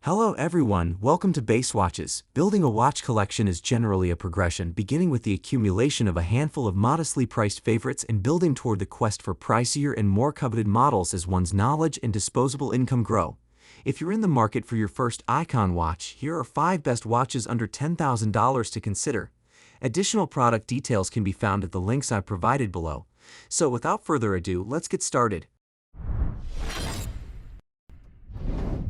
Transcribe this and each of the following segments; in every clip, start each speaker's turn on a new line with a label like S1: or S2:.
S1: Hello everyone, welcome to Base Watches. Building a watch collection is generally a progression, beginning with the accumulation of a handful of modestly priced favorites and building toward the quest for pricier and more coveted models as one's knowledge and disposable income grow. If you're in the market for your first icon watch, here are 5 best watches under $10,000 to consider. Additional product details can be found at the links I've provided below. So without further ado, let's get started.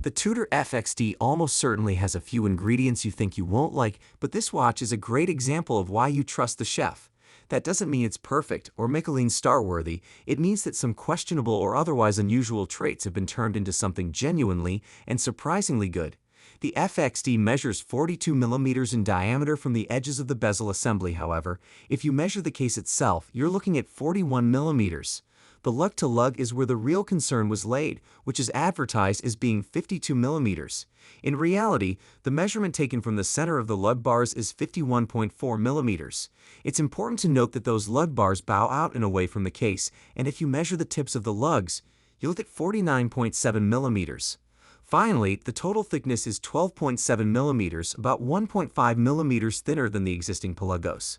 S1: The Tudor FXD almost certainly has a few ingredients you think you won't like, but this watch is a great example of why you trust the chef. That doesn't mean it's perfect or Michelin star-worthy, it means that some questionable or otherwise unusual traits have been turned into something genuinely and surprisingly good. The FXD measures 42 mm in diameter from the edges of the bezel assembly, however. If you measure the case itself, you're looking at 41 mm. The lug-to-lug is where the real concern was laid, which is advertised as being 52 mm. In reality, the measurement taken from the center of the lug bars is 51.4 mm. It's important to note that those lug bars bow out and away from the case, and if you measure the tips of the lugs, you'll get 49.7 mm. Finally, the total thickness is 12.7 mm, about 1.5 mm thinner than the existing Pelagos.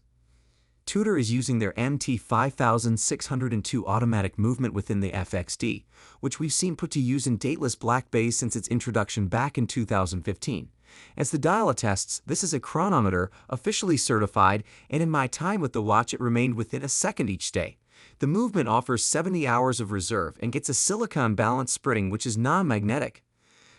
S1: Tudor is using their MT5602 automatic movement within the FXD, which we've seen put to use in dateless black bays since its introduction back in 2015. As the dial attests, this is a chronometer, officially certified, and in my time with the watch it remained within a second each day. The movement offers 70 hours of reserve and gets a silicon balance spring which is non-magnetic.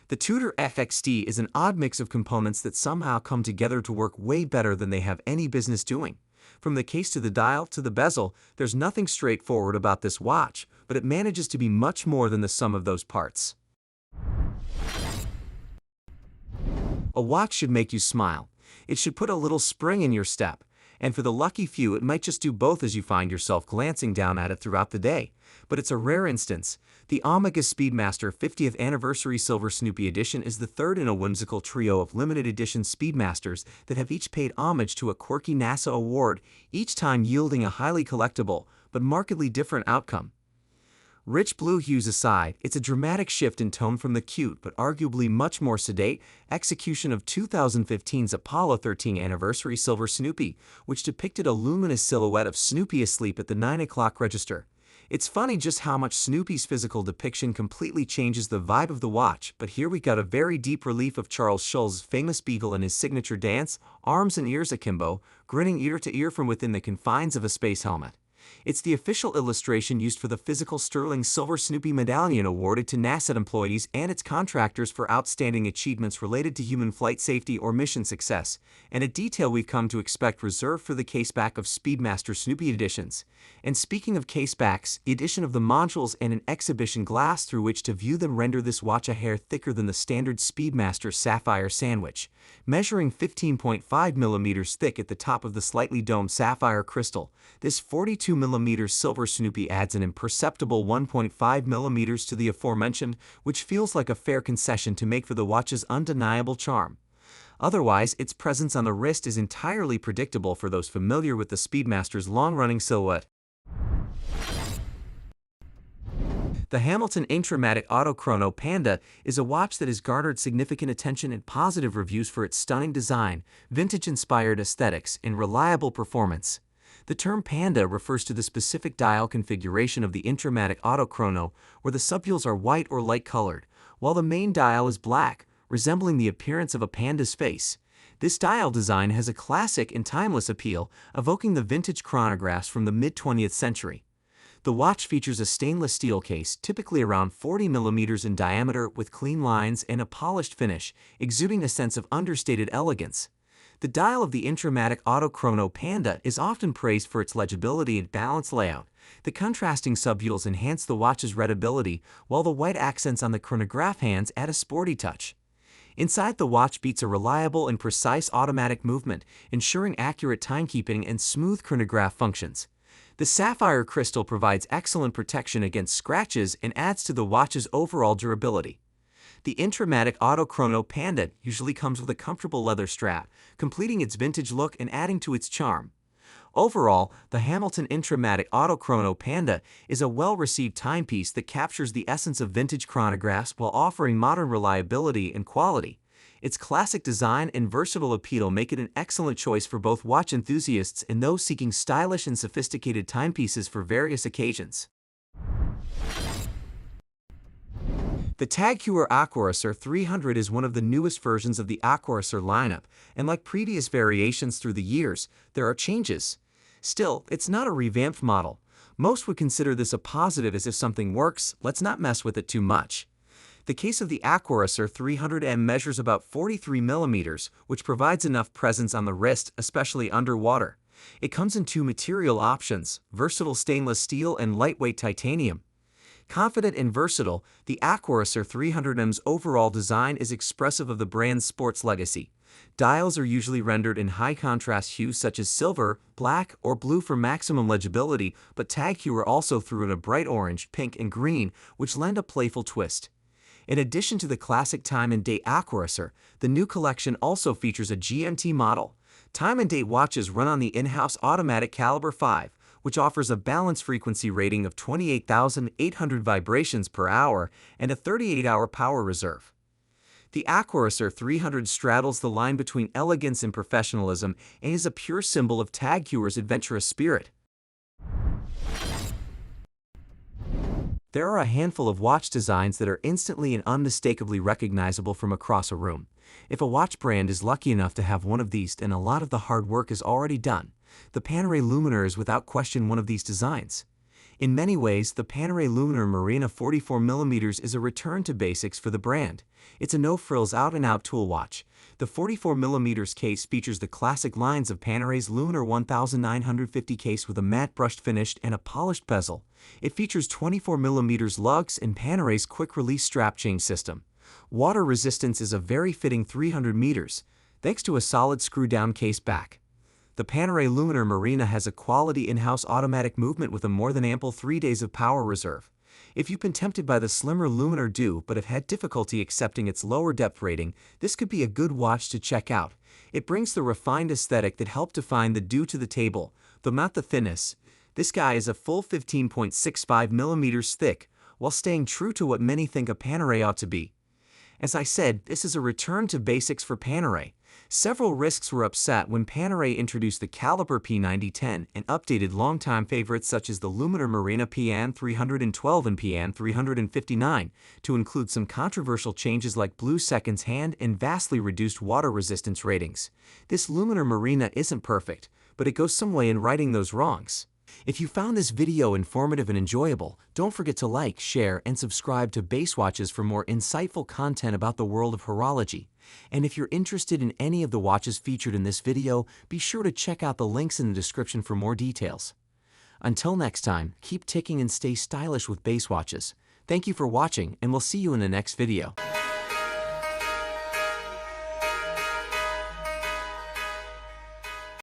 S1: The Tudor FXD is an odd mix of components that somehow come together to work way better than they have any business doing. From the case to the dial to the bezel, there's nothing straightforward about this watch, but it manages to be much more than the sum of those parts. A watch should make you smile. It should put a little spring in your step. And for the lucky few, it might just do both as you find yourself glancing down at it throughout the day. But it's a rare instance. The Omega Speedmaster 50th Anniversary Silver Snoopy Edition is the third in a whimsical trio of limited edition Speedmasters that have each paid homage to a quirky NASA award, each time yielding a highly collectible, but markedly different outcome. Rich blue hues aside, it's a dramatic shift in tone from the cute but arguably much more sedate execution of 2015's Apollo 13 Anniversary Silver Snoopy, which depicted a luminous silhouette of Snoopy asleep at the 9 o'clock register. It's funny just how much Snoopy's physical depiction completely changes the vibe of the watch, but here we got a very deep relief of Charles Schulz's famous beagle in his signature dance, arms and ears akimbo, grinning ear to ear from within the confines of a space helmet. It's the official illustration used for the physical sterling silver Snoopy medallion awarded to NASA employees and its contractors for outstanding achievements related to human flight safety or mission success, and a detail we've come to expect reserved for the caseback of Speedmaster Snoopy editions. And speaking of casebacks, the addition of the modules and an exhibition glass through which to view them render this watch a hair thicker than the standard Speedmaster sapphire sandwich, measuring 15.5 mm thick at the top of the slightly domed sapphire crystal. This 42 mm silver Snoopy adds an imperceptible 1.5 mm to the aforementioned, which feels like a fair concession to make for the watch's undeniable charm. Otherwise, its presence on the wrist is entirely predictable for those familiar with the Speedmaster's long-running silhouette. The Hamilton Intra-Matic Chrono Panda is a watch that has garnered significant attention and positive reviews for its stunning design, vintage-inspired aesthetics, and reliable performance. The term Panda refers to the specific dial configuration of the Intra-Matic Chrono, where the subdials are white or light-colored, while the main dial is black, resembling the appearance of a panda's face. This dial design has a classic and timeless appeal, evoking the vintage chronographs from the mid-20th century. The watch features a stainless steel case, typically around 40 mm in diameter, with clean lines and a polished finish, exuding a sense of understated elegance. The dial of the Intra-Matic Chrono Panda is often praised for its legibility and balanced layout. The contrasting subdials enhance the watch's readability, while the white accents on the chronograph hands add a sporty touch. Inside, the watch beats a reliable and precise automatic movement, ensuring accurate timekeeping and smooth chronograph functions. The sapphire crystal provides excellent protection against scratches and adds to the watch's overall durability. The Intermatic Chrono Panda usually comes with a comfortable leather strap, completing its vintage look and adding to its charm. Overall, the Hamilton Intra-Matic Chrono Panda is a well-received timepiece that captures the essence of vintage chronographs while offering modern reliability and quality. Its classic design and versatile appeal make it an excellent choice for both watch enthusiasts and those seeking stylish and sophisticated timepieces for various occasions. The TAG Heuer Aquaracer 300 is one of the newest versions of the Aquaracer lineup, and like previous variations through the years, there are changes. Still, it's not a revamped model. Most would consider this a positive, as if something works, let's not mess with it too much. The case of the Aquaracer 300M measures about 43 mm, which provides enough presence on the wrist, especially underwater. It comes in two material options, versatile stainless steel and lightweight titanium. Confident and versatile, the Aquaracer 300M's overall design is expressive of the brand's sports legacy. Dials are usually rendered in high-contrast hues such as silver, black, or blue for maximum legibility, but TAG Heuer also threw in a bright orange, pink, and green, which lend a playful twist. In addition to the classic time and date Aquaracer, the new collection also features a GMT model. Time and date watches run on the in-house Automatic Caliber 5, which offers a balance frequency rating of 28,800 vibrations per hour and a 38-hour power reserve. The Aquaracer 300 straddles the line between elegance and professionalism and is a pure symbol of TAG Heuer's adventurous spirit. There are a handful of watch designs that are instantly and unmistakably recognizable from across a room. If a watch brand is lucky enough to have one of these, then a lot of the hard work is already done. The Panerai Luminar is without question one of these designs. In many ways, the Panerai Luminar Marina 44mm is a return to basics for the brand. It's a no-frills out-and-out tool watch. The 44mm case features the classic lines of Panerai's Luminar 1950 case with a matte brushed finish and a polished bezel. It features 24mm lugs and Panerai's quick-release strap chain system. Water resistance is a very fitting 300 meters, thanks to a solid screw-down case back. The Panerai Luminar Marina has a quality in-house automatic movement with a more than ample 3 days of power reserve. If you've been tempted by the slimmer Luminar Do but have had difficulty accepting its lower depth rating, this could be a good watch to check out. It brings the refined aesthetic that helped define the Do to the table, though not the thinness. This guy is a full 15.65 millimeters thick, while staying true to what many think a Panerai ought to be. As I said, this is a return to basics for Panerai. Several risks were upset when Panerai introduced the Caliber P9010 and updated longtime favorites such as the Luminar Marina PN 312 and PN 359 to include some controversial changes like blue seconds hand and vastly reduced water resistance ratings. This Luminar Marina isn't perfect, but it goes some way in righting those wrongs. If you found this video informative and enjoyable, don't forget to like, share, and subscribe to Basewatches for more insightful content about the world of horology. And if you're interested in any of the watches featured in this video, be sure to check out the links in the description for more details. Until next time, keep ticking and stay stylish with Basewatches. Thank you for watching, and we'll see you in the next video.